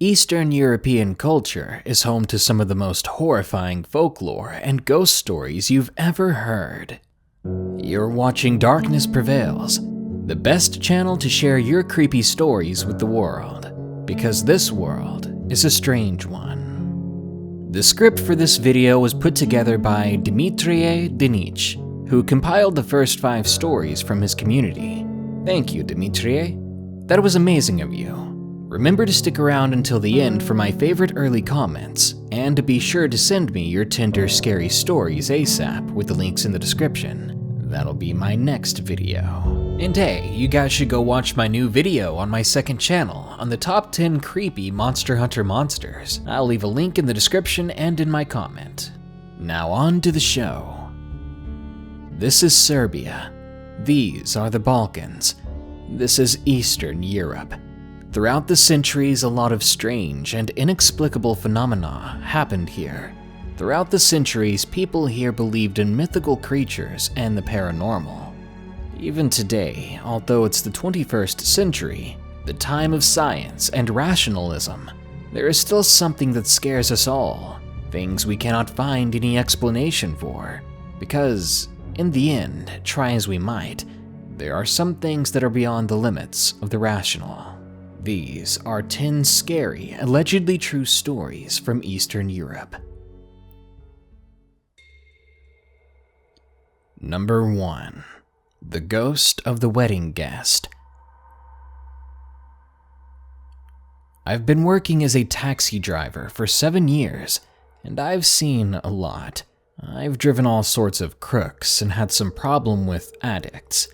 Eastern European culture is home to some of the most horrifying folklore and ghost stories you've ever heard. You're watching Darkness Prevails, the best channel to share your creepy stories with the world, because this world is a strange one. The script for this video was put together by Dimitrie Dinic, who compiled the first 5 stories from his community. Thank you, Dimitrie. That was amazing of you. Remember to stick around until the end for my favorite early comments, and to be sure to send me your tender, scary stories ASAP with the links in the description. That'll be my next video. And hey, you guys should go watch my new video on my second channel on the top 10 creepy Monster Hunter monsters. I'll leave a link in the description and in my comment. Now on to the show. This is Serbia. These are the Balkans. This is Eastern Europe. Throughout the centuries, a lot of strange and inexplicable phenomena happened here. Throughout the centuries, people here believed in mythical creatures and the paranormal. Even today, although it's the 21st century, the time of science and rationalism, there is still something that scares us all, things we cannot find any explanation for, because, in the end, try as we might, there are some things that are beyond the limits of the rational. These are 10 scary, allegedly true stories from Eastern Europe. Number 1. The Ghost of the Wedding Guest. I've been working as a taxi driver for 7 years, and I've seen a lot. I've driven all sorts of crooks and had some problem with addicts.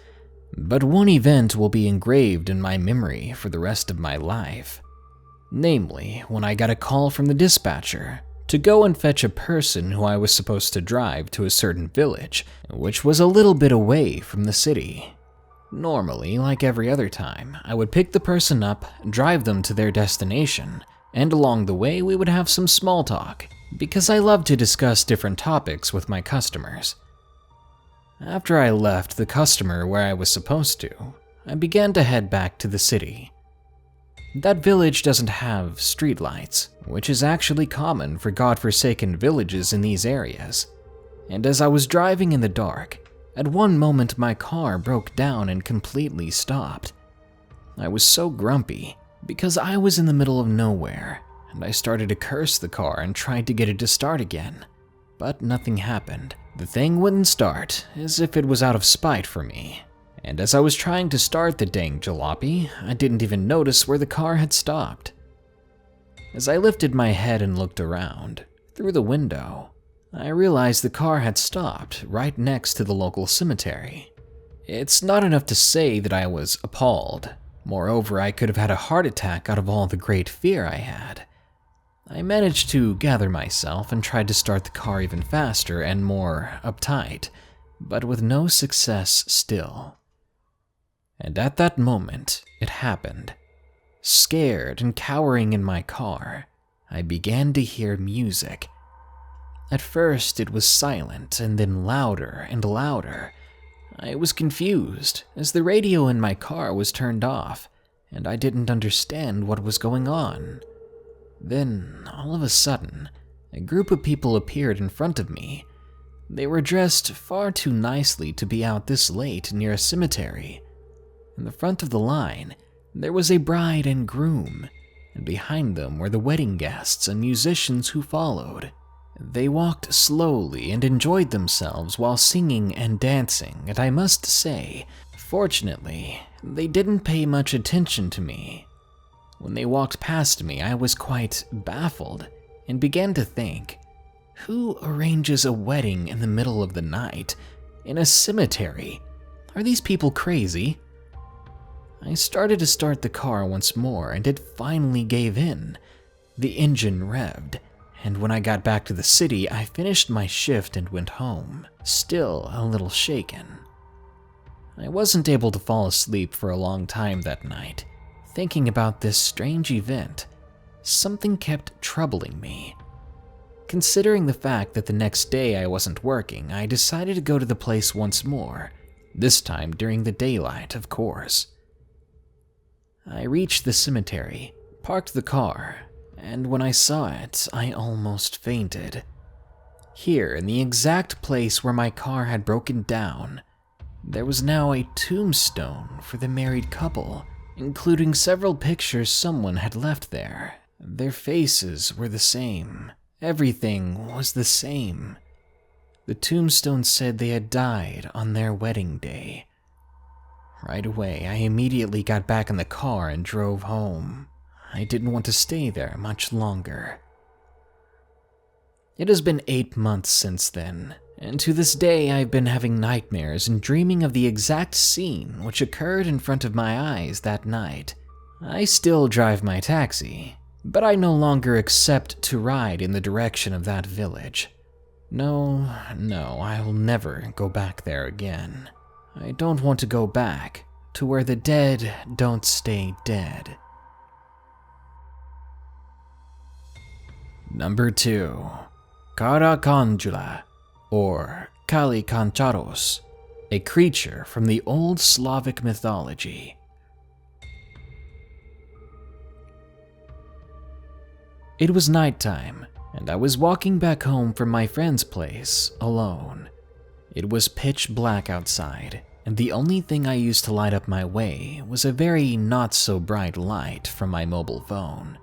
But one event will be engraved in my memory for the rest of my life. Namely, when I got a call from the dispatcher to go and fetch a person who I was supposed to drive to a certain village, which was a little bit away from the city. Normally, like every other time, I would pick the person up, drive them to their destination, and along the way we would have some small talk, because I love to discuss different topics with my customers. After I left the customer where I was supposed to, I began to head back to the city. That village doesn't have streetlights, which is actually common for godforsaken villages in these areas. And as I was driving in the dark, at one moment my car broke down and completely stopped. I was so grumpy because I was in the middle of nowhere, and I started to curse the car and tried to get it to start again, but nothing happened. The thing wouldn't start, as if it was out of spite for me. And as I was trying to start the dang jalopy, I didn't even notice where the car had stopped. As I lifted my head and looked around, through the window, I realized the car had stopped right next to the local cemetery. It's not enough to say that I was appalled. Moreover, I could have had a heart attack out of all the great fear I had. I managed to gather myself and tried to start the car even faster and more uptight, but with no success still. And at that moment, it happened. Scared and cowering in my car, I began to hear music. At first, it was silent and then louder and louder. I was confused, as the radio in my car was turned off, and I didn't understand what was going on. Then, all of a sudden, a group of people appeared in front of me. They were dressed far too nicely to be out this late near a cemetery. In the front of the line, there was a bride and groom, and behind them were the wedding guests and musicians who followed. They walked slowly and enjoyed themselves while singing and dancing, and I must say, fortunately, they didn't pay much attention to me. When they walked past me, I was quite baffled and began to think, who arranges a wedding in the middle of the night in a cemetery? Are these people crazy? I started to start the car once more, and it finally gave in. The engine revved, and when I got back to the city, I finished my shift and went home, still a little shaken. I wasn't able to fall asleep for a long time that night. Thinking about this strange event, something kept troubling me. Considering the fact that the next day I wasn't working, I decided to go to the place once more, this time during the daylight, of course. I reached the cemetery, parked the car, and when I saw it, I almost fainted. Here, in the exact place where my car had broken down, there was now a tombstone for the married couple, including several pictures someone had left there. Their faces were the same. Everything was the same. The tombstone said they had died on their wedding day. Right away, I immediately got back in the car and drove home. I didn't want to stay there much longer. It has been 8 months since then, and to this day I've been having nightmares and dreaming of the exact scene which occurred in front of my eyes that night. I still drive my taxi, but I no longer accept to ride in the direction of that village. No, I will never go back there again. I don't want to go back to where the dead don't stay dead. Number 2. Karakondzula, or Kalikancharos, a creature from the old Slavic mythology. It was nighttime, and I was walking back home from my friend's place alone. It was pitch black outside, and the only thing I used to light up my way was a very not-so-bright light from my mobile phone.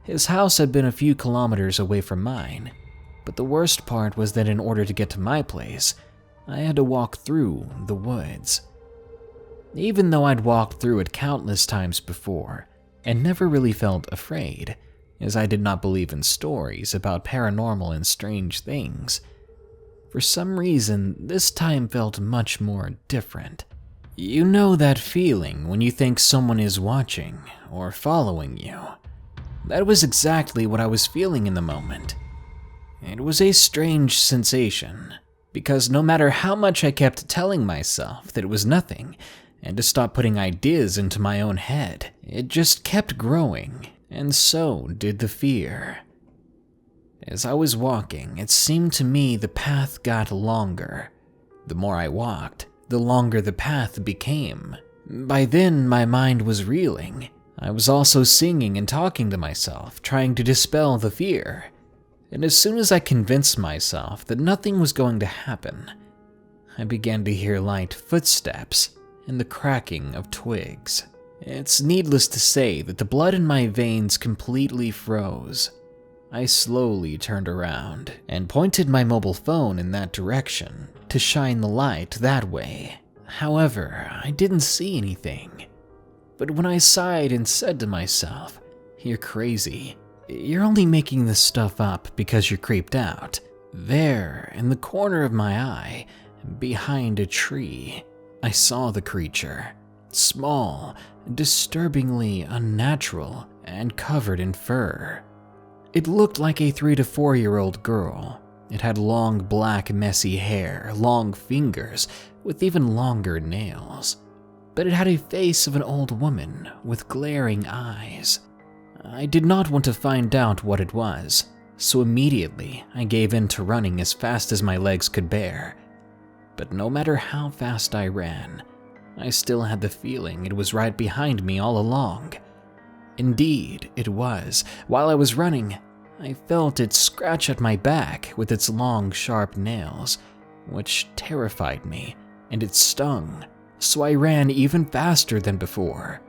His house had been a few kilometers away from mine, but the worst part was that in order to get to my place, I had to walk through the woods. Even though I'd walked through it countless times before, and never really felt afraid, as I did not believe in stories about paranormal and strange things, for some reason, this time felt much more different. You know that feeling when you think someone is watching or following you? That was exactly what I was feeling in the moment. It was a strange sensation, because no matter how much I kept telling myself that it was nothing, and to stop putting ideas into my own head, it just kept growing, and so did the fear. As I was walking, it seemed to me the path got longer. The more I walked, the longer the path became. By then, my mind was reeling. I was also singing and talking to myself, trying to dispel the fear. And as soon as I convinced myself that nothing was going to happen, I began to hear light footsteps and the cracking of twigs. It's needless to say that the blood in my veins completely froze. I slowly turned around and pointed my mobile phone in that direction to shine the light that way. However, I didn't see anything. But when I sighed and said to myself, "You're crazy. You're only making this stuff up because you're creeped out," there, in the corner of my eye, behind a tree, I saw the creature. Small, disturbingly unnatural, and covered in fur. It looked like a 3 to 4-year-old girl. It had long black messy hair, long fingers, with even longer nails. But it had a face of an old woman with glaring eyes. I did not want to find out what it was, so immediately I gave in to running as fast as my legs could bear. But no matter how fast I ran, I still had the feeling it was right behind me all along. Indeed, it was. While I was running, I felt it scratch at my back with its long, sharp nails, which terrified me, and it stung, so I ran even faster than before.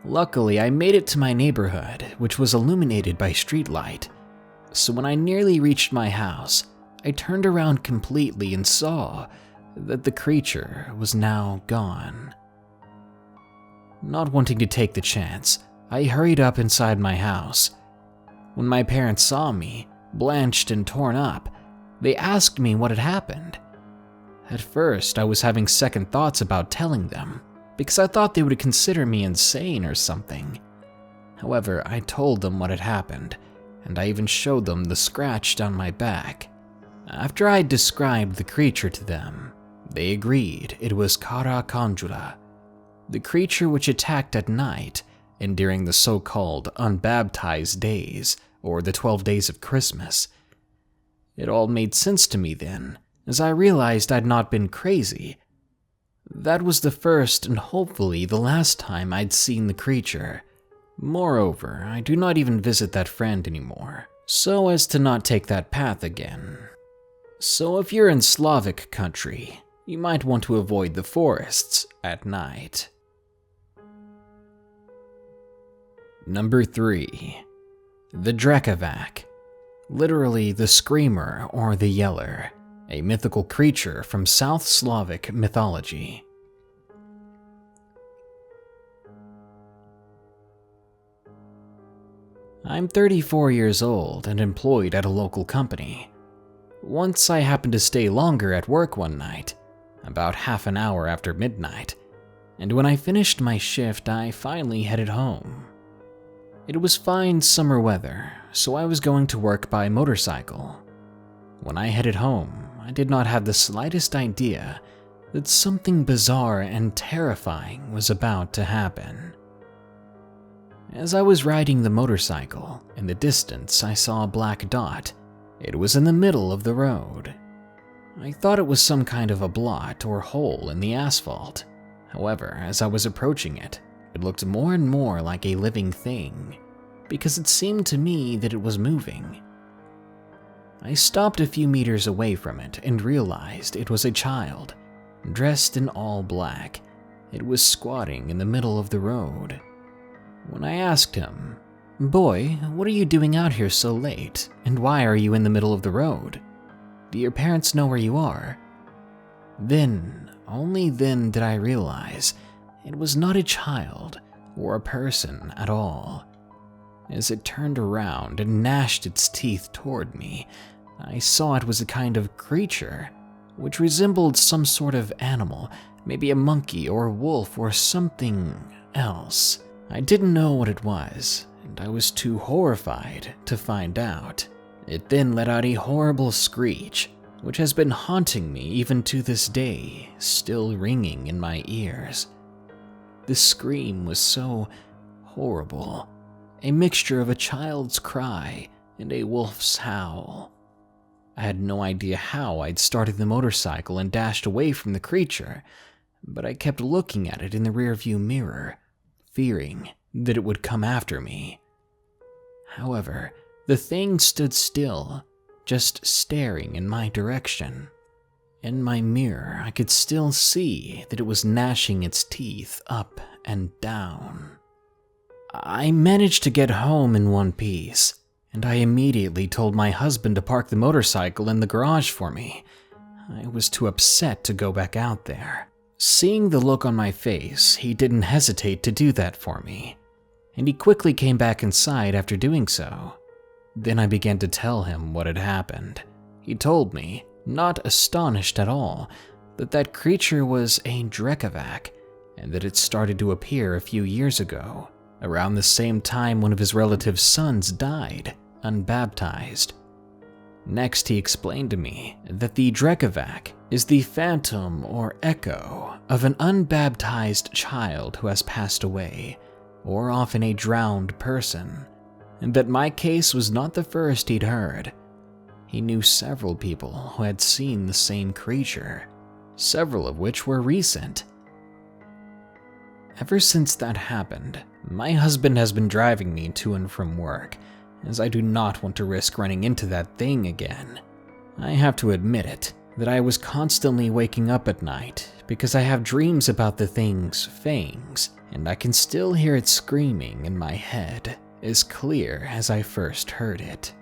Luckily, I made it to my neighborhood, which was illuminated by streetlight. So when I nearly reached my house, I turned around completely and saw that the creature was now gone. Not wanting to take the chance, I hurried up inside my house. When my parents saw me, blanched and torn up, they asked me what had happened. At first, I was having second thoughts about telling them, because I thought they would consider me insane or something. However, I told them what had happened, and I even showed them the scratch down my back. After I described the creature to them, they agreed it was Karakondzula, the creature which attacked at night and during the so-called unbaptized days, or the 12 days of Christmas. It all made sense to me then, as I realized I'd not been crazy. That was the first and hopefully the last time I'd seen the creature. Moreover, I do not even visit that friend anymore, so as to not take that path again. So if you're in Slavic country, you might want to avoid the forests at night. Number 3. The dracula, literally the screamer or the yeller, a mythical creature from South Slavic mythology. I'm 34 years old and employed at a local company. Once I happened to stay longer at work one night, about half an hour after midnight, and when I finished my shift, I finally headed home. It was fine summer weather, so I was going to work by motorcycle. When I headed home, I did not have the slightest idea that something bizarre and terrifying was about to happen. As I was riding the motorcycle, in the distance I saw a black dot. It was in the middle of the road. I thought it was some kind of a blot or hole in the asphalt. However, as I was approaching it, it looked more and more like a living thing, because it seemed to me that it was moving. I stopped a few meters away from it and realized it was a child, dressed in all black. It was squatting in the middle of the road. When I asked him, "Boy, what are you doing out here so late, and why are you in the middle of the road? Do your parents know where you are?" Then, only then did I realize it was not a child or a person at all. As it turned around and gnashed its teeth toward me, I saw it was a kind of creature, which resembled some sort of animal, maybe a monkey or a wolf or something else. I didn't know what it was, and I was too horrified to find out. It then let out a horrible screech, which has been haunting me even to this day, still ringing in my ears. The scream was so horrible, a mixture of a child's cry and a wolf's howl. I had no idea how I'd started the motorcycle and dashed away from the creature, but I kept looking at it in the rearview mirror, fearing that it would come after me. However, the thing stood still, just staring in my direction. In my mirror, I could still see that it was gnashing its teeth up and down. I managed to get home in one piece, and I immediately told my husband to park the motorcycle in the garage for me. I was too upset to go back out there. Seeing the look on my face, he didn't hesitate to do that for me, and he quickly came back inside after doing so. Then I began to tell him what had happened. He told me, not astonished at all, that that creature was a dracula, and that it started to appear a few years ago, around the same time one of his relatives' sons died, unbaptized. Next, he explained to me that the dracula is the phantom or echo of an unbaptized child who has passed away, or often a drowned person, and that my case was not the first he'd heard. He knew several people who had seen the same creature, several of which were recent. Ever since that happened, my husband has been driving me to and from work, as I do not want to risk running into that thing again. I have to admit it, that I was constantly waking up at night because I have dreams about the thing's fangs, and I can still hear it screaming in my head as clear as I first heard it.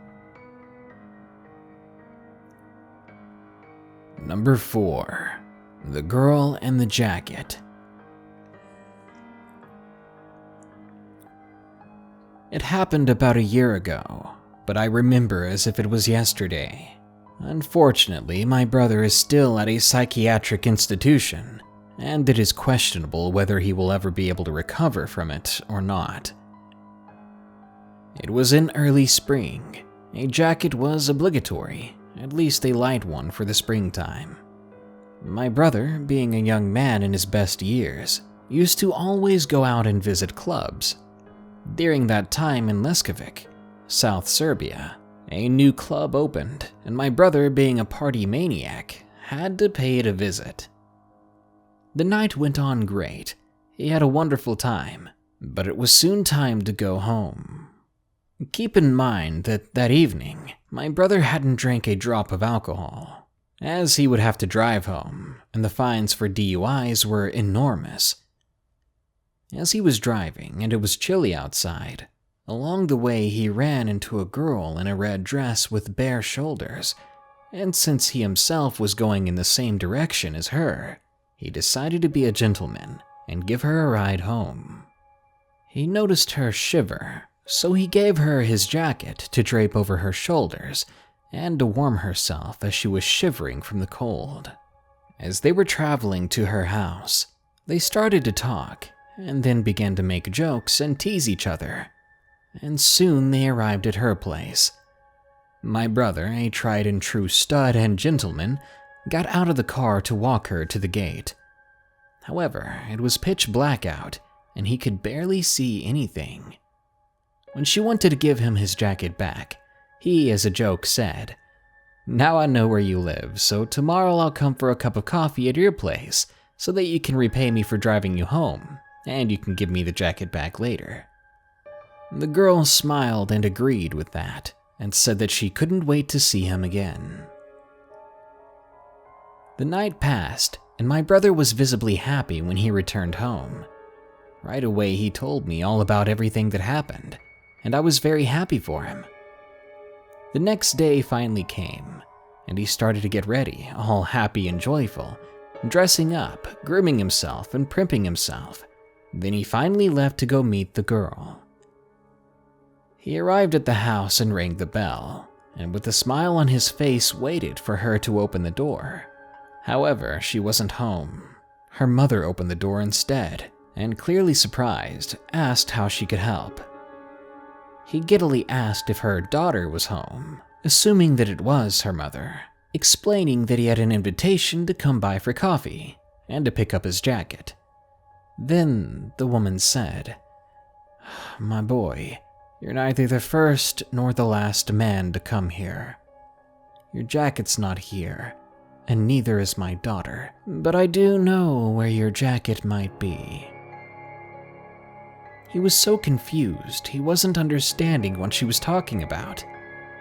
Number 4. The Girl and the Jacket. It happened about a year ago, but I remember as if it was yesterday. Unfortunately, my brother is still at a psychiatric institution, and it is questionable whether he will ever be able to recover from it or not. It was in early spring. A jacket was obligatory, at least a light one for the springtime. My brother, being a young man in his best years, used to always go out and visit clubs. During that time in Leskovic, South Serbia, a new club opened, and my brother, being a party maniac, had to pay it a visit. The night went on great. He had a wonderful time, But it was soon time to go home. Keep in mind that evening, my brother hadn't drank a drop of alcohol, as he would have to drive home, and the fines for DUIs were enormous. As he was driving and it was chilly outside, along the way he ran into a girl in a red dress with bare shoulders, and since he himself was going in the same direction as her, he decided to be a gentleman and give her a ride home. He noticed her shiver, so he gave her his jacket to drape over her shoulders and to warm herself as she was shivering from the cold. As they were traveling to her house, they started to talk and then began to make jokes and tease each other, and soon they arrived at her place. My brother, a tried and true stud and gentleman, got out of the car to walk her to the gate. However, it was pitch black out, and he could barely see anything. When she wanted to give him his jacket back, he, as a joke, said, "Now I know where you live, so tomorrow I'll come for a cup of coffee at your place so that you can repay me for driving you home, and you can give me the jacket back later." The girl smiled and agreed with that, and said that she couldn't wait to see him again. The night passed, and my brother was visibly happy when he returned home. Right away he told me all about everything that happened, and I was very happy for him. The next day finally came, and he started to get ready, all happy and joyful, dressing up, grooming himself, and primping himself. Then he finally left to go meet the girl. He arrived at the house and rang the bell, and with a smile on his face waited for her to open the door. However, she wasn't home. Her mother opened the door instead, and clearly surprised, asked how she could help. He giddily asked if her daughter was home, assuming that it was her mother, explaining that he had an invitation to come by for coffee and to pick up his jacket. Then the woman said, "My boy, you're neither the first nor the last man to come here. Your jacket's not here, and neither is my daughter, but I do know where your jacket might be." He was so confused, he wasn't understanding what she was talking about.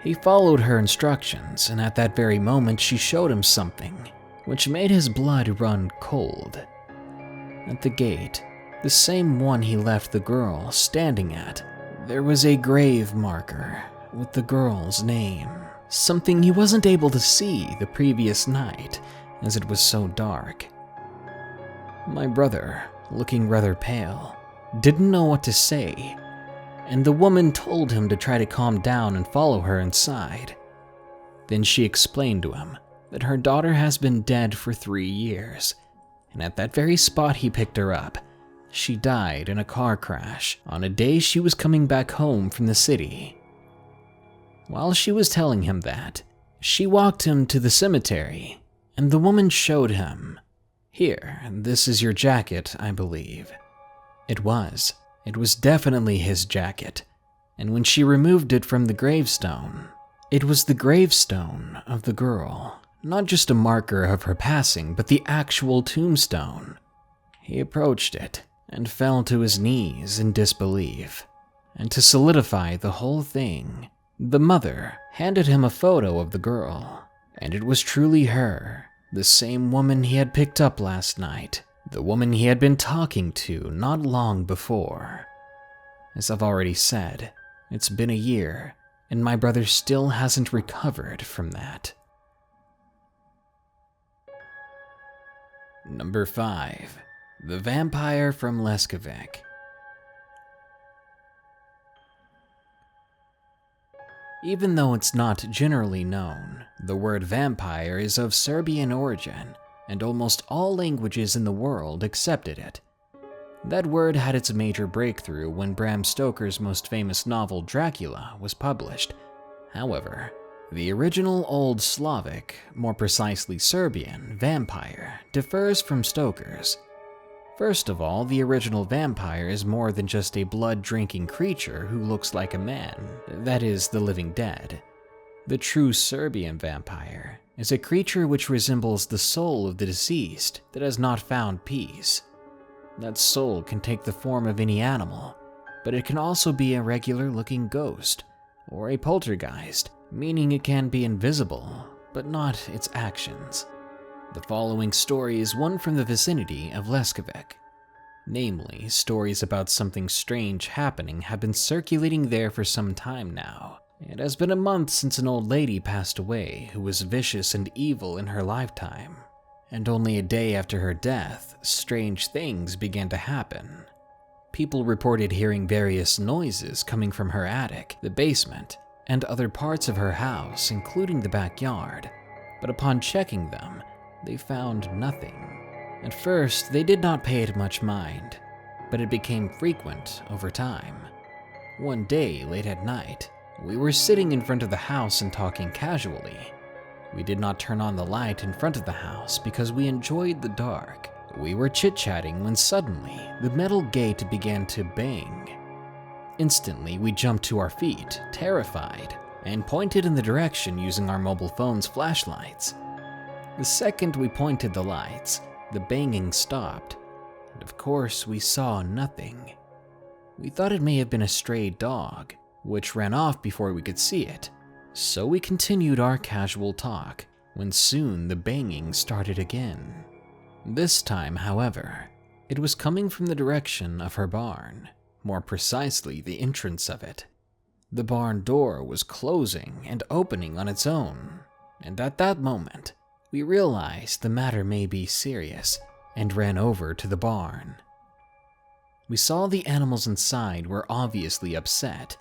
He followed her instructions, and at that very moment she showed him something, which made his blood run cold. At the gate, the same one he left the girl standing at, there was a grave marker with the girl's name, something he wasn't able to see the previous night as it was so dark. My brother, looking rather pale, didn't know what to say, and the woman told him to try to calm down and follow her inside. Then she explained to him that her daughter has been dead for 3 years, and at that very spot he picked her up, she died in a car crash on a day she was coming back home from the city. While she was telling him that, she walked him to the cemetery, and the woman showed him, "Here, this is your jacket, I believe." It was definitely his jacket, and when she removed it from the gravestone, it was the gravestone of the girl, not just a marker of her passing, but the actual tombstone. He approached it and fell to his knees in disbelief, and to solidify the whole thing, the mother handed him a photo of the girl, and it was truly her, the same woman he had picked up last night. The woman he had been talking to not long before. As I've already said, it's been a year, and my brother still hasn't recovered from that. Number 5. The Vampire from Leskovac. Even though it's not generally known, the word vampire is of Serbian origin, and almost all languages in the world accepted it. That word had its major breakthrough when Bram Stoker's most famous novel Dracula was published. However, the original Old Slavic, more precisely Serbian, vampire differs from Stoker's. First of all, the original vampire is more than just a blood-drinking creature who looks like a man, that is, the living dead. The true Serbian vampire is a creature which resembles the soul of the deceased that has not found peace. That soul can take the form of any animal, but it can also be a regular-looking ghost or a poltergeist, meaning it can be invisible, but not its actions. The following story is one from the vicinity of Quebec. Namely, stories about something strange happening have been circulating there for some time now. It has been a month since an old lady passed away who was vicious and evil in her lifetime, and only a day after her death, strange things began to happen. People reported hearing various noises coming from her attic, the basement, and other parts of her house, including the backyard, but upon checking them, they found nothing. At first, they did not pay it much mind, but it became frequent over time. One day, late at night, we were sitting in front of the house and talking casually. We did not turn on the light in front of the house because we enjoyed the dark. We were chit-chatting when suddenly the metal gate began to bang. Instantly, we jumped to our feet, terrified, and pointed in the direction using our mobile phone's flashlights. The second we pointed the lights, the banging stopped, and of course we saw nothing. We thought it may have been a stray dog, which ran off before we could see it, so we continued our casual talk, when soon the banging started again. This time, however, it was coming from the direction of her barn, more precisely the entrance of it. The barn door was closing and opening on its own, and at that moment, we realized the matter may be serious and ran over to the barn. We saw the animals inside were obviously upset,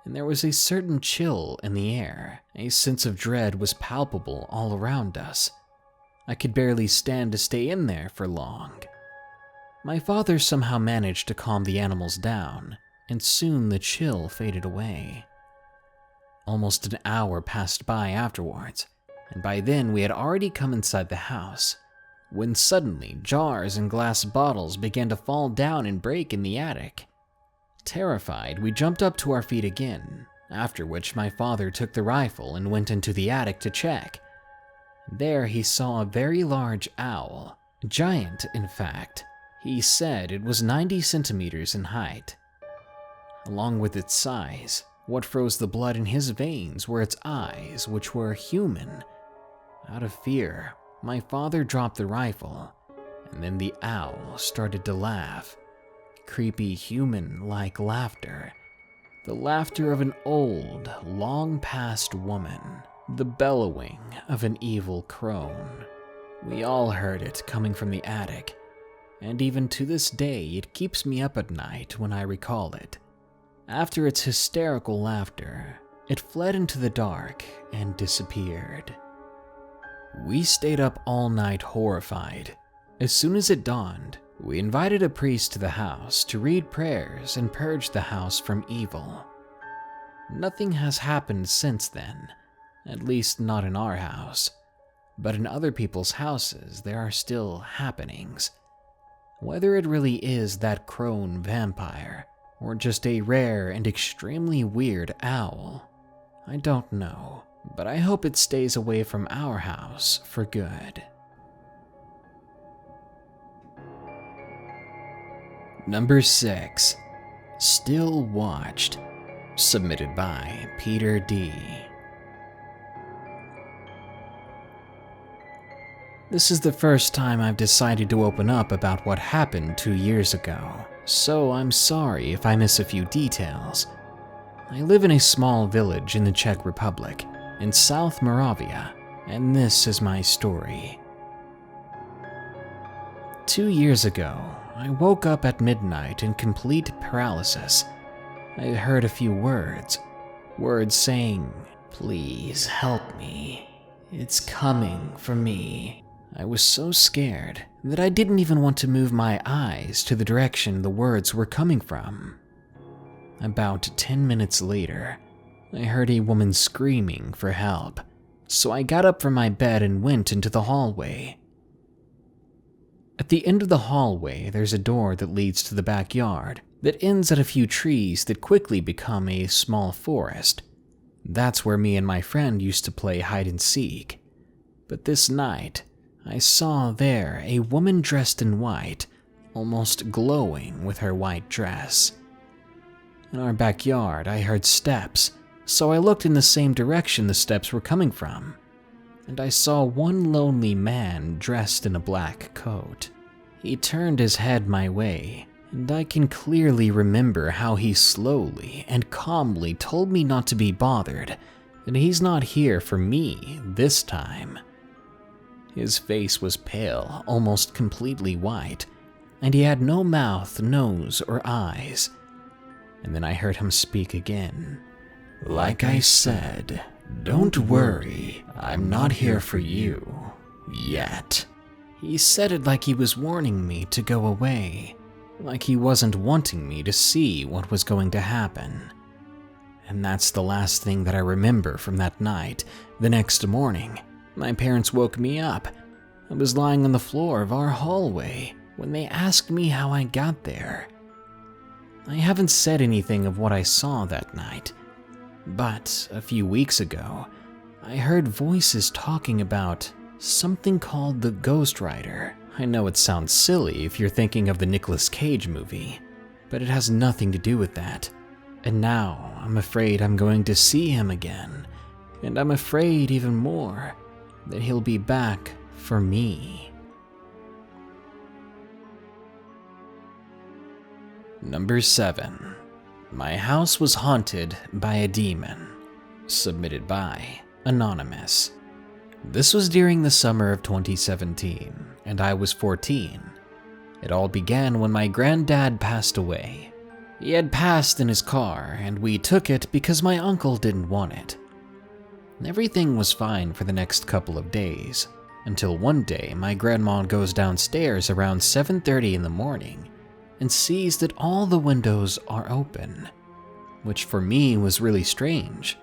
and there was a certain chill in the air. A sense of dread was palpable all around us. I could barely stand to stay in there for long. My father somehow managed to calm the animals down, and soon the chill faded away. Almost an hour passed by afterwards, and by then we had already come inside the house, when suddenly jars and glass bottles began to fall down and break in the attic. Terrified, we jumped up to our feet again, after which my father took the rifle and went into the attic to check. There he saw a very large owl, giant in fact. He said it was 90 centimeters in height. Along with its size, what froze the blood in his veins were its eyes, which were human. Out of fear, my father dropped the rifle, and then the owl started to laugh. Creepy human-like laughter. The laughter of an old, long-past woman. The bellowing of an evil crone. We all heard it coming from the attic, and even to this day it keeps me up at night when I recall it. After its hysterical laughter, it fled into the dark and disappeared. We stayed up all night horrified. As soon as it dawned, we invited a priest to the house to read prayers and purge the house from evil. Nothing has happened since then, at least not in our house, but in other people's houses there are still happenings. Whether it really is that crone vampire, or just a rare and extremely weird owl, I don't know, but I hope it stays away from our house for good. Number 6. Still Watched. Submitted by Peter D. This is the first time I've decided to open up about what happened 2 years ago, so I'm sorry if I miss a few details. I live in a small village in the Czech Republic, in South Moravia, and this is my story. 2 years ago, I woke up at midnight in complete paralysis. I heard a few words saying, "Please help me. It's coming for me." I was so scared that I didn't even want to move my eyes to the direction the words were coming from. About 10 minutes later, I heard a woman screaming for help, so I got up from my bed and went into the hallway. At the end of the hallway, there's a door that leads to the backyard that ends at a few trees that quickly become a small forest. That's where me and my friend used to play hide and seek. But this night, I saw there a woman dressed in white, almost glowing with her white dress. In our backyard, I heard steps, so I looked in the same direction the steps were coming from, and I saw one lonely man dressed in a black coat. He turned his head my way, and I can clearly remember how he slowly and calmly told me not to be bothered, that he's not here for me this time. His face was pale, almost completely white, and he had no mouth, nose, or eyes. And then I heard him speak again. "Like I said, don't worry, I'm not here for you. Yet." He said it like he was warning me to go away, like he wasn't wanting me to see what was going to happen. And that's the last thing that I remember from that night. The next morning, my parents woke me up. I was lying on the floor of our hallway when they asked me how I got there. I haven't said anything of what I saw that night, but a few weeks ago, I heard voices talking about something called the Ghost Rider. I know it sounds silly if you're thinking of the Nicolas Cage movie, but it has nothing to do with that. And now I'm afraid I'm going to see him again, and I'm afraid even more that he'll be back for me. Number 7. My house was haunted by a demon. Submitted by Anonymous. This was during the summer of 2017, and I was 14. It all began when my granddad passed away. He had passed in his car, and we took it because my uncle didn't want it. Everything was fine for the next couple of days, until one day my grandma goes downstairs around 7:30 in the morning and sees that all the windows are open, which for me was really strange,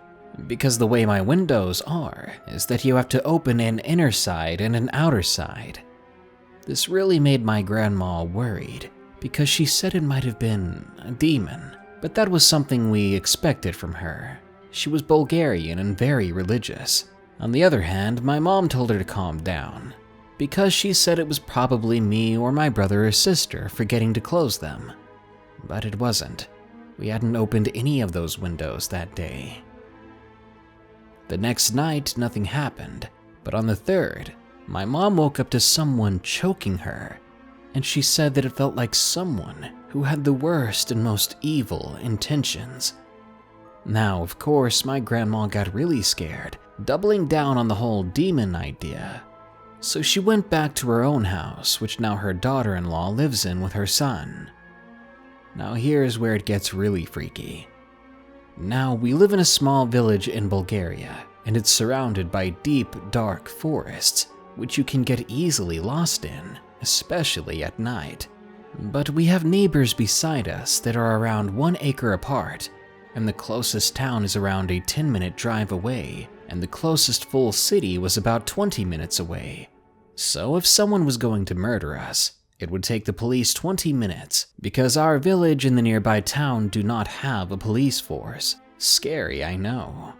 because the way my windows are is that you have to open an inner side and an outer side. This really made my grandma worried, because she said it might have been a demon, but that was something we expected from her. She was Bulgarian and very religious. On the other hand, my mom told her to calm down, because she said it was probably me or my brother or sister forgetting to close them. But it wasn't. We hadn't opened any of those windows that day. The next night, nothing happened, but on the third, my mom woke up to someone choking her, and she said that it felt like someone who had the worst and most evil intentions. Now, of course, my grandma got really scared, doubling down on the whole demon idea. So she went back to her own house, which now her daughter-in-law lives in with her son. Now here's where it gets really freaky. Now, we live in a small village in Bulgaria, and it's surrounded by deep, dark forests, which you can get easily lost in, especially at night. But we have neighbors beside us that are around 1 acre apart, and the closest town is around a 10-minute drive away, and the closest full city was about 20 minutes away. So if someone was going to murder us, it would take the police 20 minutes, because our village and the nearby town do not have a police force. Scary, I know.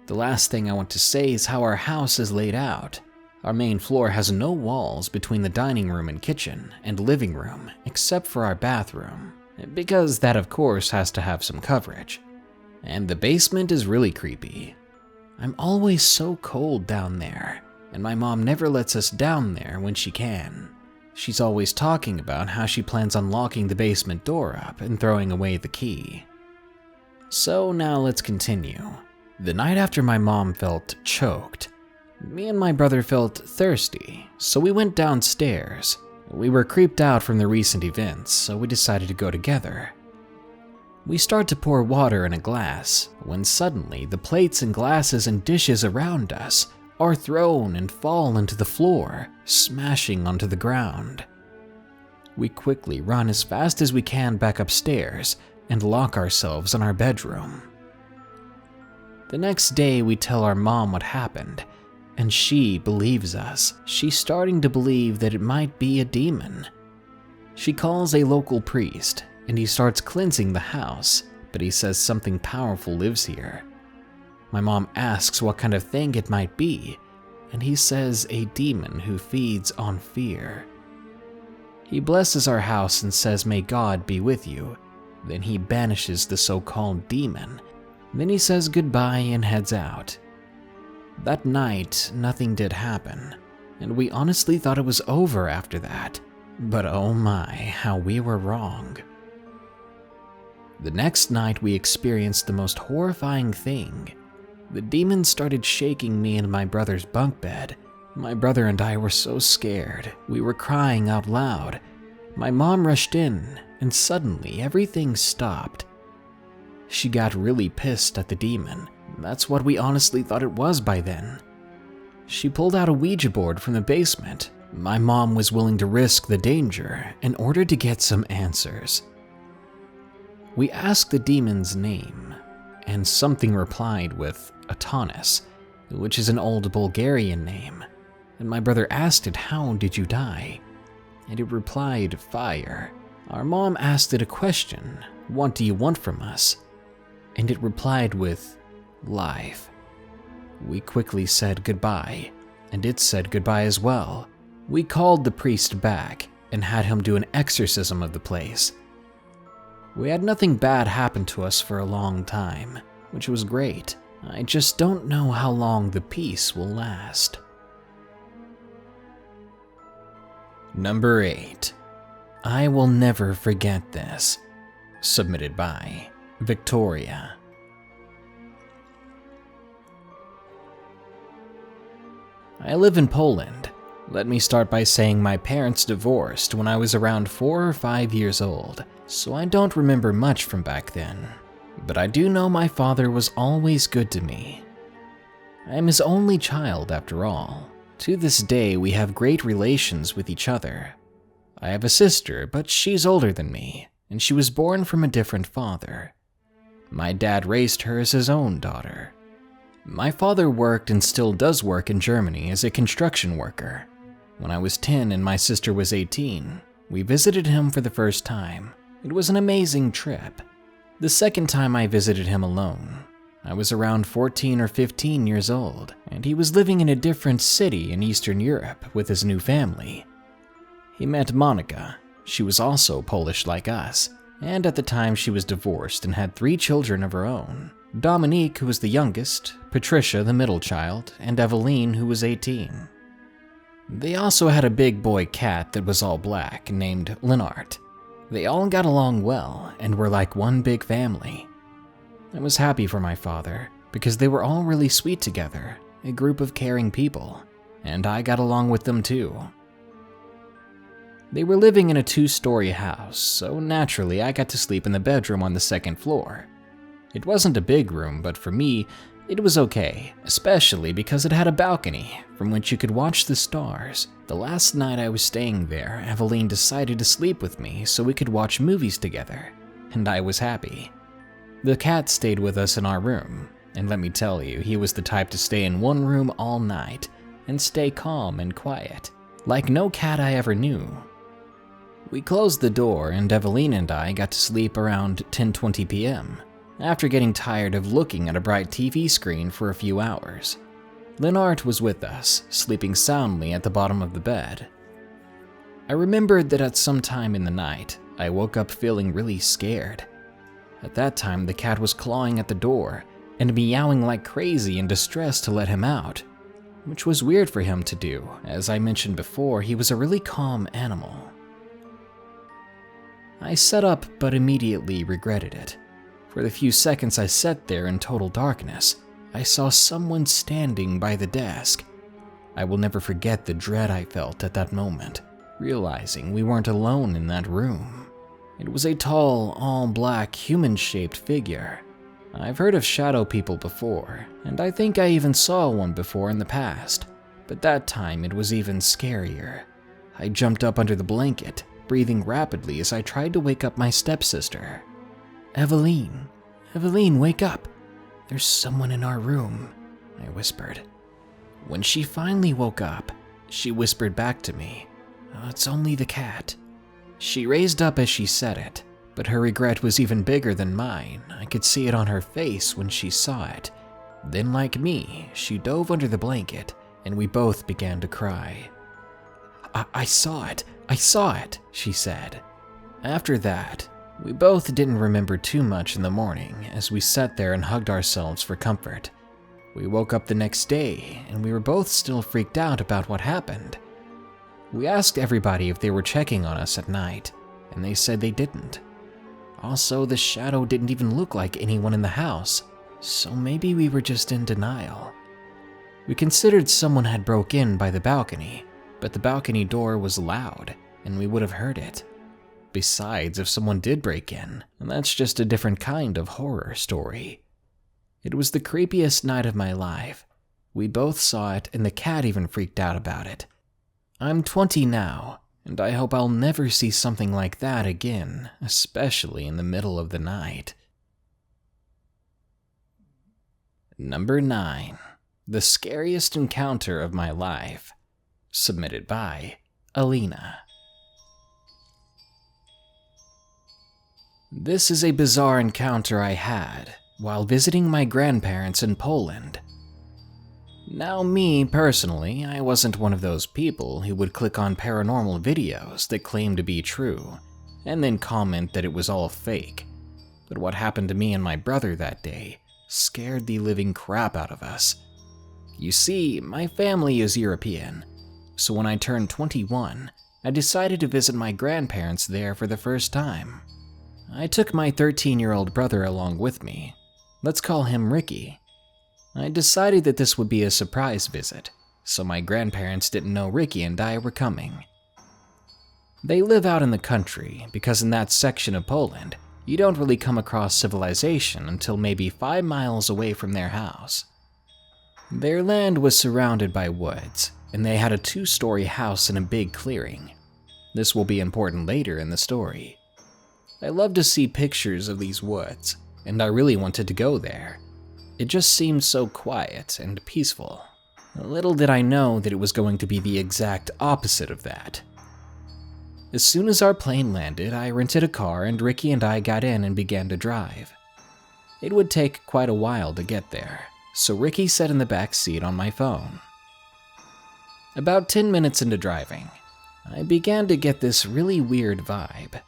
The last thing I want to say is how our house is laid out. Our main floor has no walls between the dining room and kitchen and living room, except for our bathroom, because that of course has to have some coverage. And the basement is really creepy. I'm always so cold down there, and my mom never lets us down there when she can. She's always talking about how she plans on locking the basement door up and throwing away the key. So now let's continue. The night after my mom felt choked, me and my brother felt thirsty, so we went downstairs. We were creeped out from the recent events, so we decided to go together. We start to pour water in a glass, when suddenly the plates and glasses and dishes around us are thrown and fall into the floor, smashing onto the ground. We quickly run as fast as we can back upstairs and lock ourselves in our bedroom. The next day we tell our mom what happened, and she believes us. She's starting to believe that it might be a demon. She calls a local priest, and he starts cleansing the house, but he says something powerful lives here. My mom asks what kind of thing it might be, and he says a demon who feeds on fear. He blesses our house and says, "May God be with you." Then he banishes the so-called demon. Then he says goodbye and heads out. That night, nothing did happen, and we honestly thought it was over after that. But oh my, how we were wrong. The next night, we experienced the most horrifying thing. The demon started shaking me in my brother's bunk bed. My brother and I were so scared. We were crying out loud. My mom rushed in, and suddenly everything stopped. She got really pissed at the demon. That's what we honestly thought it was by then. She pulled out a Ouija board from the basement. My mom was willing to risk the danger in order to get some answers. We asked the demon's name, and something replied with Atanas, which is an old Bulgarian name. And my brother asked it, "How did you die?" And it replied, "Fire." Our mom asked it a question, "What do you want from us?" And it replied with, "Life." We quickly said goodbye, and it said goodbye as well. We called the priest back and had him do an exorcism of the place. We had nothing bad happen to us for a long time, which was great. I just don't know how long the peace will last. Number 8. I will never forget this. Submitted by Victoria. I live in Poland. Let me start by saying my parents divorced when I was around 4 or 5 years old, so I don't remember much from back then. But I do know my father was always good to me. I am his only child after all. To this day, we have great relations with each other. I have a sister, but she's older than me, and she was born from a different father. My dad raised her as his own daughter. My father worked and still does work in Germany as a construction worker. When I was 10 and my sister was 18, we visited him for the first time. It was an amazing trip. The second time I visited him alone. I was around 14 or 15 years old, and he was living in a different city in Eastern Europe with his new family. He met Monica. She was also Polish like us, and at the time she was divorced and had 3 children of her own. Dominique, who was the youngest, Patricia, the middle child, and Eveline, who was 18. They also had a big boy cat that was all black, named Lennart. They all got along well and were like one big family. I was happy for my father because they were all really sweet together, a group of caring people, and I got along with them too. They were living in a 2-story house, so naturally I got to sleep in the bedroom on the 2nd floor. It wasn't a big room, but for me, it was okay, especially because it had a balcony from which you could watch the stars. The last night I was staying there, Eveline decided to sleep with me so we could watch movies together, and I was happy. The cat stayed with us in our room, and let me tell you, he was the type to stay in one room all night and stay calm and quiet, like no cat I ever knew. We closed the door and Eveline and I got to sleep around 10:20 p.m. after getting tired of looking at a bright TV screen for a few hours. Lennart was with us, sleeping soundly at the bottom of the bed. I remembered that at some time in the night, I woke up feeling really scared. At that time, the cat was clawing at the door and meowing like crazy in distress to let him out, which was weird for him to do. As I mentioned before, he was a really calm animal. I sat up but immediately regretted it. For the few seconds I sat there in total darkness, I saw someone standing by the desk. I will never forget the dread I felt at that moment, realizing we weren't alone in that room. It was a tall, all-black, human-shaped figure. I've heard of shadow people before, and I think I even saw one before in the past, but that time it was even scarier. I jumped up under the blanket, breathing rapidly as I tried to wake up my stepsister. Eveline, Eveline, wake up. There's someone in our room, I whispered. When she finally woke up, she whispered back to me, "Oh, it's only the cat." She raised up as she said it, but her regret was even bigger than mine. I could see it on her face when she saw it. Then, like me, she dove under the blanket, and we both began to cry. I saw it. "I saw it," she said. After that, we both didn't remember too much in the morning as we sat there and hugged ourselves for comfort. We woke up the next day and we were both still freaked out about what happened. We asked everybody if they were checking on us at night, and they said they didn't. Also, the shadow didn't even look like anyone in the house, so maybe we were just in denial. We considered someone had broke in by the balcony, but the balcony door was loud, and we would have heard it. Besides, if someone did break in, that's just a different kind of horror story. It was the creepiest night of my life. We both saw it, and the cat even freaked out about it. I'm 20 now, and I hope I'll never see something like that again, especially in the middle of the night. Number 9. The Scariest Encounter of My Life. Submitted by Alina. This is a bizarre encounter I had while visiting my grandparents in Poland. Now me, personally, I wasn't one of those people who would click on paranormal videos that claim to be true, and then comment that it was all fake. But what happened to me and my brother that day scared the living crap out of us. You see, my family is European, so when I turned 21, I decided to visit my grandparents there for the first time. I took my 13-year-old brother along with me. Let's call him Ricky. I decided that this would be a surprise visit, so my grandparents didn't know Ricky and I were coming. They live out in the country because in that section of Poland, you don't really come across civilization until maybe 5 miles away from their house. Their land was surrounded by woods, and they had a 2-story house in a big clearing. This will be important later in the story. I love to see pictures of these woods, and I really wanted to go there. It just seemed so quiet and peaceful. Little did I know that it was going to be the exact opposite of that. As soon as our plane landed, I rented a car and Ricky and I got in and began to drive. It would take quite a while to get there, so Ricky sat in the back seat on my phone. About 10 minutes into driving, I began to get this really weird vibe.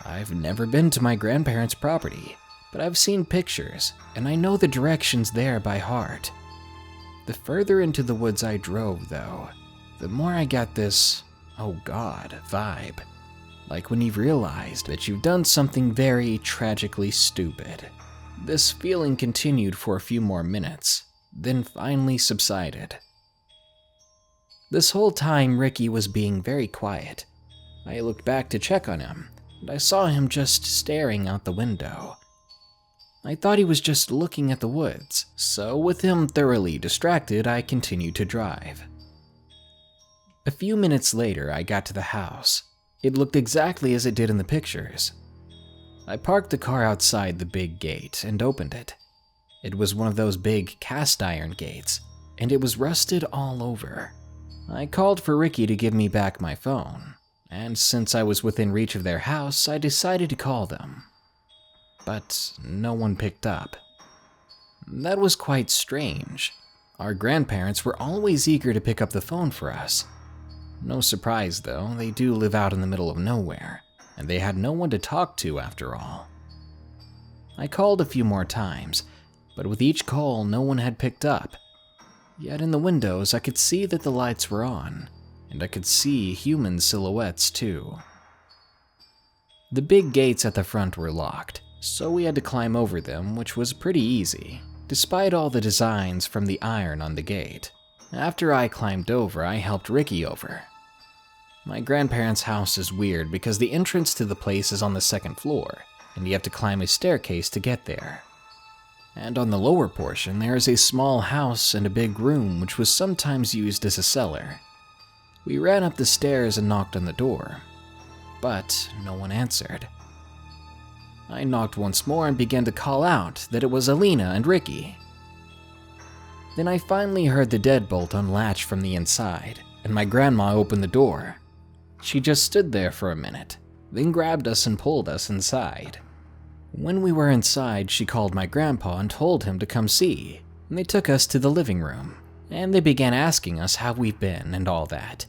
I've never been to my grandparents' property, but I've seen pictures, and I know the directions there by heart. The further into the woods I drove, though, the more I got this, oh god, vibe. Like when you've realized that you've done something very tragically stupid. This feeling continued for a few more minutes, then finally subsided. This whole time, Ricky was being very quiet. I looked back to check on him, and I saw him just staring out the window. I thought he was just looking at the woods, so with him thoroughly distracted, I continued to drive. A few minutes later, I got to the house. It looked exactly as it did in the pictures. I parked the car outside the big gate and opened it. It was one of those big cast iron gates, and it was rusted all over. I called for Ricky to give me back my phone, and since I was within reach of their house, I decided to call them. But no one picked up. That was quite strange. Our grandparents were always eager to pick up the phone for us. No surprise though, they do live out in the middle of nowhere, and they had no one to talk to after all. I called a few more times, but with each call no one had picked up. Yet in the windows I could see that the lights were on, and I could see human silhouettes too. The big gates at the front were locked, so we had to climb over them, which was pretty easy, despite all the designs from the iron on the gate. After I climbed over, I helped Ricky over. My grandparents' house is weird because the entrance to the place is on the 2nd floor, and you have to climb a staircase to get there. And on the lower portion, there is a small house and a big room which was sometimes used as a cellar. We ran up the stairs and knocked on the door, but no one answered. I knocked once more and began to call out that it was Alina and Ricky. Then I finally heard the deadbolt unlatch from the inside, and my grandma opened the door. She just stood there for a minute, then grabbed us and pulled us inside. When we were inside, she called my grandpa and told him to come see, and they took us to the living room, and they began asking us how we've been and all that.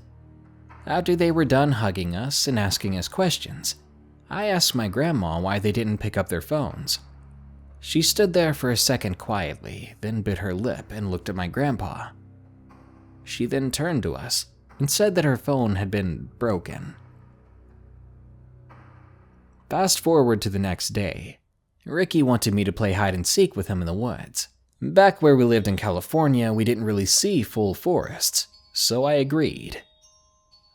After they were done hugging us and asking us questions, I asked my grandma why they didn't pick up their phones. She stood there for a second quietly, then bit her lip and looked at my grandpa. She then turned to us and said that her phone had been broken. Fast forward to the next day. Ricky wanted me to play hide and seek with him in the woods. Back where we lived in California, we didn't really see full forests, so I agreed.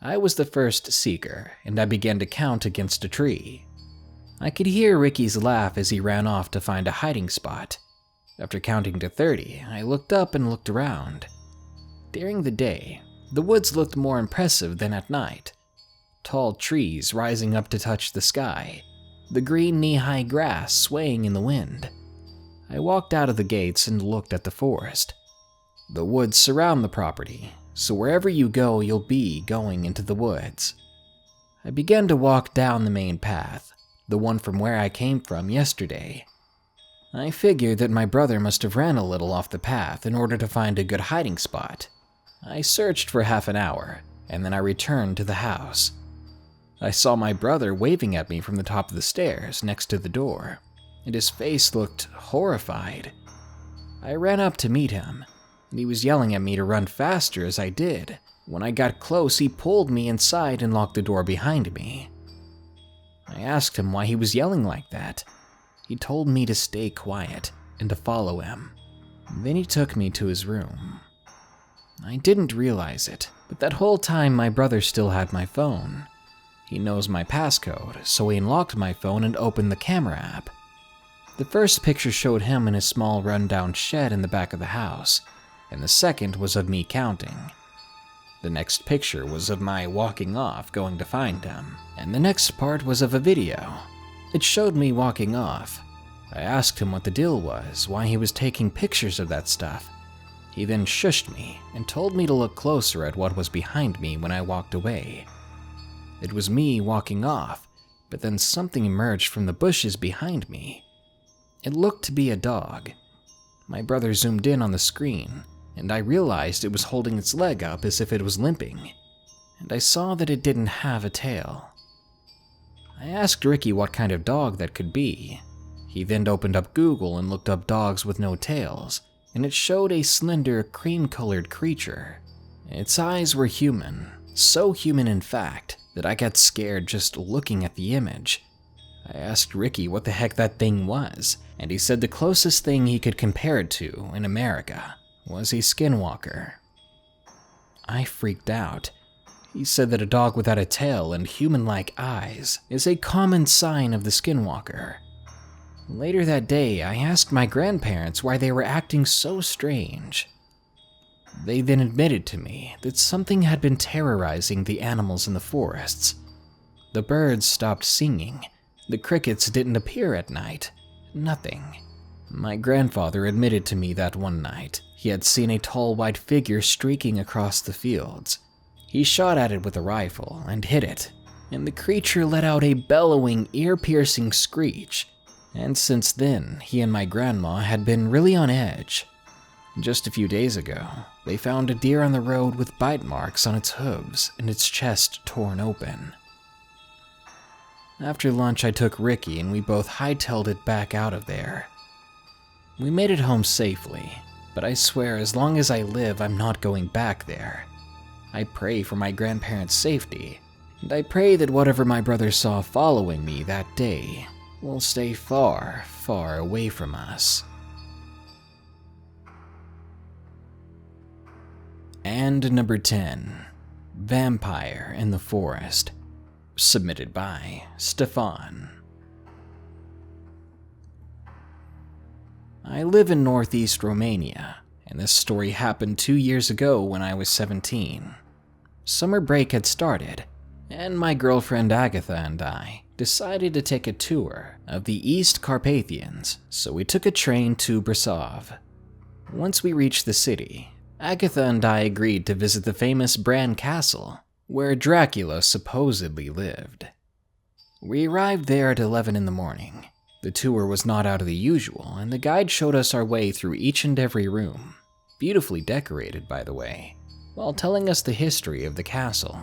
I was the first seeker, and I began to count against a tree. I could hear Ricky's laugh as he ran off to find a hiding spot. After counting to 30, I looked up and looked around. During the day, the woods looked more impressive than at night. Tall trees rising up to touch the sky, the green knee-high grass swaying in the wind. I walked out of the gates and looked at the forest. The woods surround the property, so wherever you go, you'll be going into the woods. I began to walk down the main path, the one from where I came from yesterday. I figured that my brother must have ran a little off the path in order to find a good hiding spot. I searched for half an hour, and then I returned to the house. I saw my brother waving at me from the top of the stairs next to the door, and his face looked horrified. I ran up to meet him, and he was yelling at me to run faster as I did. When I got close, he pulled me inside and locked the door behind me. I asked him why he was yelling like that. He told me to stay quiet and to follow him. Then he took me to his room. I didn't realize it, but that whole time my brother still had my phone. He knows my passcode, so he unlocked my phone and opened the camera app. The first picture showed him in a small rundown shed in the back of the house, and the second was of me counting. The next picture was of my walking off going to find him, and the next part was of a video. It showed me walking off. I asked him what the deal was, why he was taking pictures of that stuff. He then shushed me and told me to look closer at what was behind me when I walked away. It was me walking off, but then something emerged from the bushes behind me. It looked to be a dog. My brother zoomed in on the screen, and I realized it was holding its leg up as if it was limping, and I saw that it didn't have a tail. I asked Ricky what kind of dog that could be. He then opened up Google and looked up dogs with no tails, and it showed a slender, cream-colored creature. Its eyes were human, so human in fact that I got scared just looking at the image. I asked Ricky what the heck that thing was, and he said the closest thing he could compare it to in America was a skinwalker. I freaked out. He said that a dog without a tail and human-like eyes is a common sign of the skinwalker. Later that day, I asked my grandparents why they were acting so strange. They then admitted to me that something had been terrorizing the animals in the forests. The birds stopped singing, the crickets didn't appear at night, nothing. My grandfather admitted to me that one night he had seen a tall white figure streaking across the fields. He shot at it with a rifle and hit it, and the creature let out a bellowing, ear-piercing screech. And since then, he and my grandma had been really on edge. Just a few days ago, they found a deer on the road with bite marks on its hooves and its chest torn open. After lunch, I took Ricky and we both hightailed it back out of there. We made it home safely, but I swear as long as I live, I'm not going back there. I pray for my grandparents' safety, and I pray that whatever my brother saw following me that day will stay far, far away from us. And number 10, Vampire in the Forest, submitted by Stefan. I live in northeast Romania, and this story happened 2 years ago when I was 17. Summer break had started, and my girlfriend Agatha and I decided to take a tour of the East Carpathians, so we took a train to Brasov. Once we reached the city, Agatha and I agreed to visit the famous Bran Castle, where Dracula supposedly lived. We arrived there at 11 in the morning. The tour was not out of the usual, and the guide showed us our way through each and every room, beautifully decorated by the way, while telling us the history of the castle.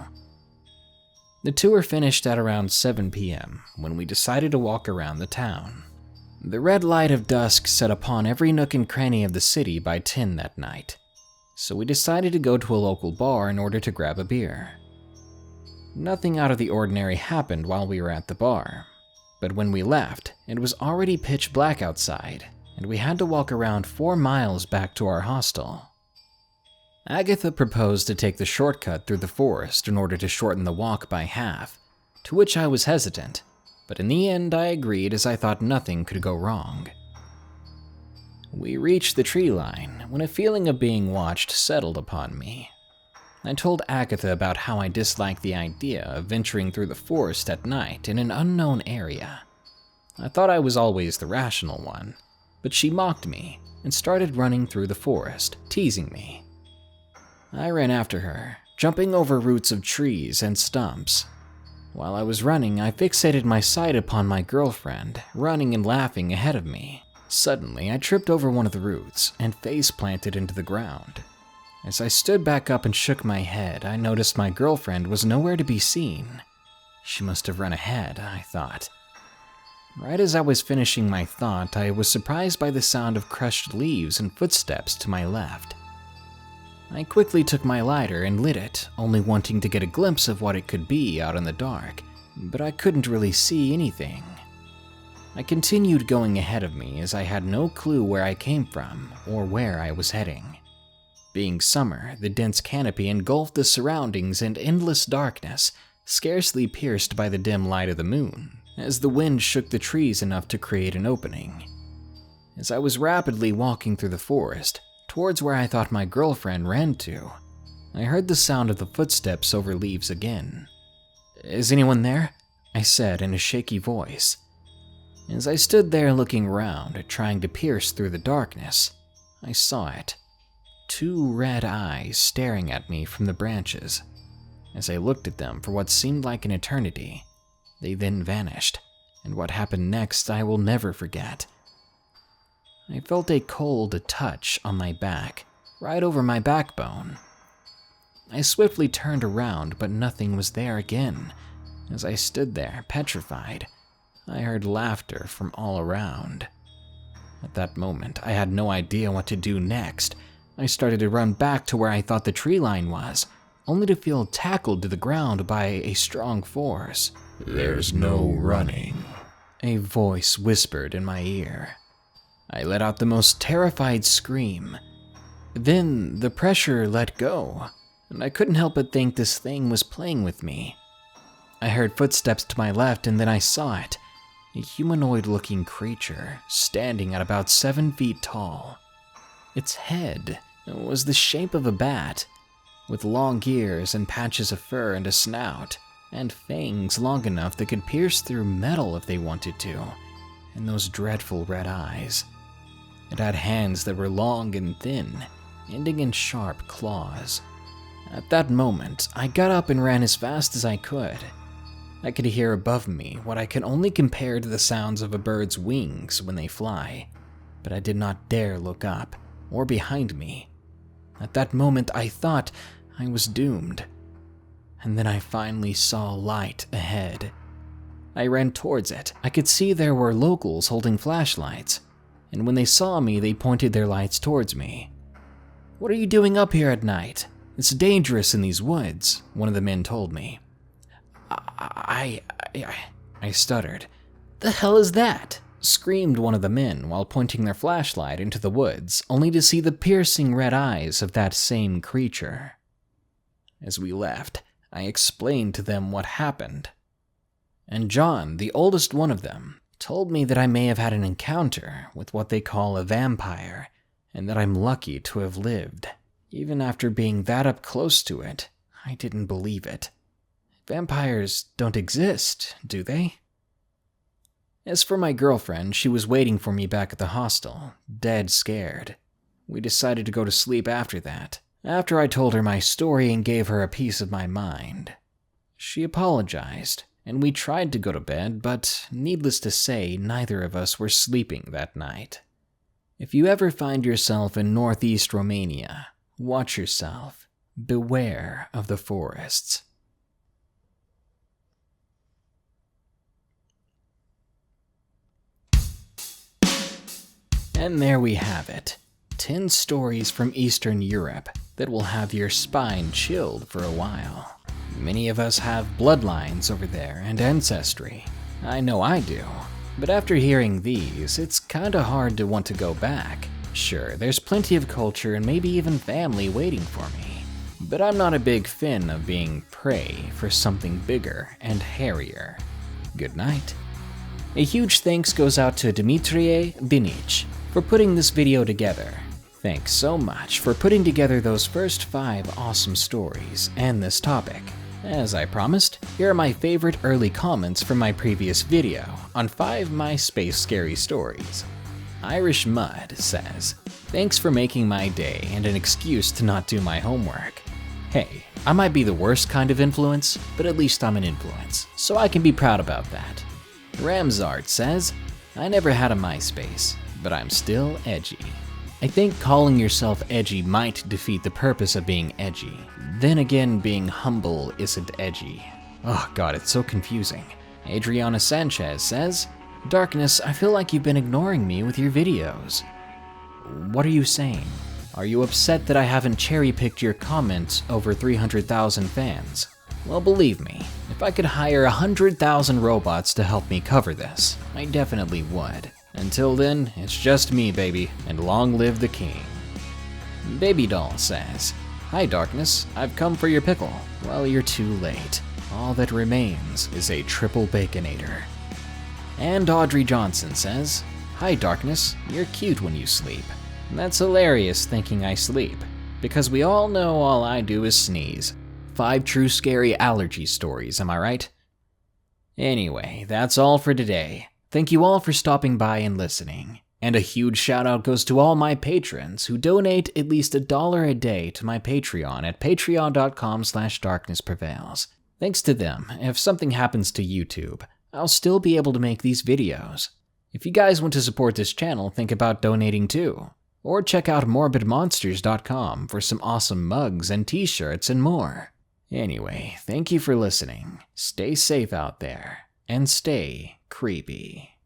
The tour finished at around 7 p.m. when we decided to walk around the town. The red light of dusk set upon every nook and cranny of the city by 10 that night, so we decided to go to a local bar in order to grab a beer. Nothing out of the ordinary happened while we were at the bar, but when we left, it was already pitch black outside, and we had to walk around 4 miles back to our hostel. Agatha proposed to take the shortcut through the forest in order to shorten the walk by half, to which I was hesitant, but in the end I agreed as I thought nothing could go wrong. We reached the tree line when a feeling of being watched settled upon me. I told Agatha about how I disliked the idea of venturing through the forest at night in an unknown area. I thought I was always the rational one, but she mocked me and started running through the forest, teasing me. I ran after her, jumping over roots of trees and stumps. While I was running, I fixated my sight upon my girlfriend, running and laughing ahead of me. Suddenly, I tripped over one of the roots and face planted into the ground. As I stood back up and shook my head, I noticed my girlfriend was nowhere to be seen. She must have run ahead, I thought. Right as I was finishing my thought, I was surprised by the sound of crushed leaves and footsteps to my left. I quickly took my lighter and lit it, only wanting to get a glimpse of what it could be out in the dark, but I couldn't really see anything. I continued going ahead of me as I had no clue where I came from or where I was heading. Being summer, the dense canopy engulfed the surroundings in endless darkness, scarcely pierced by the dim light of the moon, as the wind shook the trees enough to create an opening. As I was rapidly walking through the forest, towards where I thought my girlfriend ran to, I heard the sound of the footsteps over leaves again. "Is anyone there?" I said in a shaky voice. As I stood there looking around, trying to pierce through the darkness, I saw it. 2 red eyes staring at me from the branches. As I looked at them for what seemed like an eternity, they then vanished, and what happened next I will never forget. I felt a cold touch on my back, right over my backbone. I swiftly turned around, but nothing was there again. As I stood there, petrified, I heard laughter from all around. At that moment, I had no idea what to do next. I started to run back to where I thought the tree line was, only to feel tackled to the ground by a strong force. "There's no running," a voice whispered in my ear. I let out the most terrified scream. Then the pressure let go, and I couldn't help but think this thing was playing with me. I heard footsteps to my left, and then I saw it. A humanoid-looking creature, standing at about 7 feet tall. Its head was the shape of a bat, with long ears and patches of fur and a snout, and fangs long enough that could pierce through metal if they wanted to, and those dreadful red eyes. It had hands that were long and thin, ending in sharp claws. At that moment, I got up and ran as fast as I could. I could hear above me what I can only compare to the sounds of a bird's wings when they fly, but I did not dare look up or behind me. At that moment, I thought I was doomed. And then I finally saw light ahead. I ran towards it. I could see there were locals holding flashlights, and when they saw me, they pointed their lights towards me. "What are you doing up here at night? It's dangerous in these woods," one of the men told me. I stuttered. "The hell is that?" screamed one of the men while pointing their flashlight into the woods, only to see the piercing red eyes of that same creature. As we left, I explained to them what happened. And John, the oldest one of them, told me that I may have had an encounter with what they call a vampire, and that I'm lucky to have lived. Even after being that up close to it, I didn't believe it. Vampires don't exist, do they? As for my girlfriend, she was waiting for me back at the hostel, dead scared. We decided to go to sleep after that, after I told her my story and gave her a piece of my mind. She apologized, and we tried to go to bed, but needless to say, neither of us were sleeping that night. If you ever find yourself in northeast Romania, watch yourself. Beware of the forests. And there we have it. 10 stories from Eastern Europe that will have your spine chilled for a while. Many of us have bloodlines over there and ancestry. I know I do. But after hearing these, it's kinda hard to want to go back. Sure, there's plenty of culture and maybe even family waiting for me. But I'm not a big fan of being prey for something bigger and hairier. Good night. A huge thanks goes out to Dimitrie Binic for putting this video together. Thanks so much for putting together those first 5 awesome stories and this topic. As I promised, here are my favorite early comments from my previous video on 5 MySpace scary stories. Irish Mud says, "Thanks for making my day and an excuse to not do my homework. Hey, I might be the worst kind of influence, but at least I'm an influence, so I can be proud about that." Ramsart says, "I never had a MySpace, but I'm still edgy. I think calling yourself edgy might defeat the purpose of being edgy. Then again, being humble isn't edgy." Oh god, it's so confusing. Adriana Sanchez says, "Darkness, I feel like you've been ignoring me with your videos." What are you saying? Are you upset that I haven't cherry-picked your comments over 300,000 fans? Well, believe me, if I could hire 100,000 robots to help me cover this, I definitely would. Until then, it's just me, baby, and long live the king. Baby Doll says, "Hi Darkness, I've come for your pickle." Well, you're too late. All that remains is a triple baconator. And Audrey Johnson says, "Hi Darkness, you're cute when you sleep." That's hilarious thinking I sleep, because we all know all I do is sneeze. 5 true scary allergy stories, am I right? Anyway, that's all for today. Thank you all for stopping by and listening. And a huge shout out goes to all my patrons who donate at least $1 a day to my Patreon at patreon.com/darknessprevails. Thanks to them, if something happens to YouTube, I'll still be able to make these videos. If you guys want to support this channel, think about donating too. Or check out morbidmonsters.com for some awesome mugs and t-shirts and more. Anyway, thank you for listening. Stay safe out there, and stay creepy.